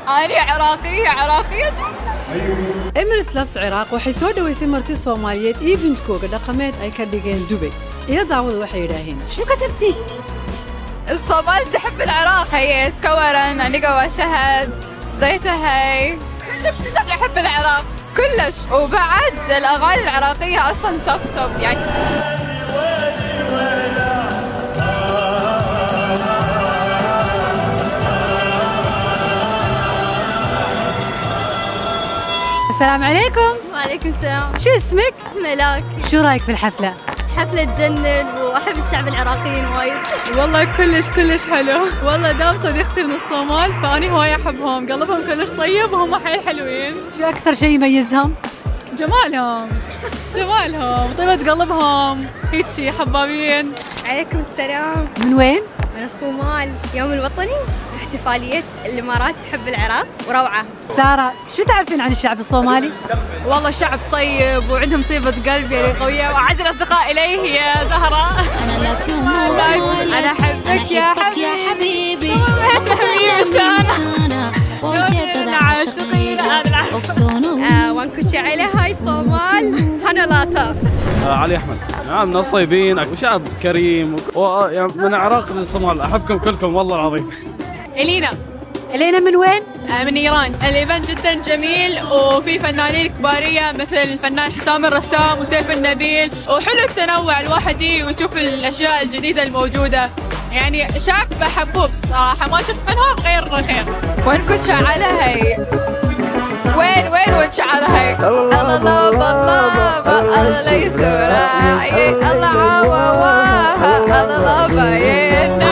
أنا عراقية Emirates Loves Iraq waxay soo dhaweysay marti Soomaaliyeed eventkooga dhaqameed ay ka dhigeen Dubai. Ila daawada waxay yiraahdeen شو كتبتي؟ الصومال تحب العراق. هي سكورا أنا وشهد صديتها كلش أحب العراق كلش. وبعد الأغاني العراقية أصلا توب يعني. السلام عليكم. وعليكم السلام. شو اسمك؟ ملاك. شو رايك في الحفلة؟ حفلة تجنن وأحب الشعب العراقيين وايد. والله كلش حلو. والله دام صديقتي من الصومال فأني هواي أحبهم، قلبهم كلش طيب وهم حيل حلوين. شو أكثر شيء يميزهم؟ جمالهم طيبة قلبهم هيك حبابين. عليكم السلام. من وين؟ من الصومال. يوم الوطني احتفالية الإمارات تحب العراق وروعة. سارة، شو تعرفين عن الشعب الصومالي؟ والله شعب طيب وعندهم طيبة قلب يعني قوية، وأعز الأصدقاء إليه يا زهرة. أنا أحبك يا حبيبي سارة عاشقين. وانكو شعيلة هاي صومال هنلاطة. علي أحمد. نعم ناس طيبين وشعب كريم يعني من العراق للصومال. أحبكم كلكم والله العظيم. إلينا من وين؟ من إيران. الإيفنت جدا جميل وفي فنانين كبارية مثل الفنان حسام الرسام وسيف النبيل، وحلو التنوع الواحد ويشوف الأشياء الجديدة الموجودة. يعني شعب حبوب صراحة ما شفت منهم غير الخير. وين كنت شعلة هي؟ وين شعلة هي؟ الله الله ليس راعي الله عواها الله باين.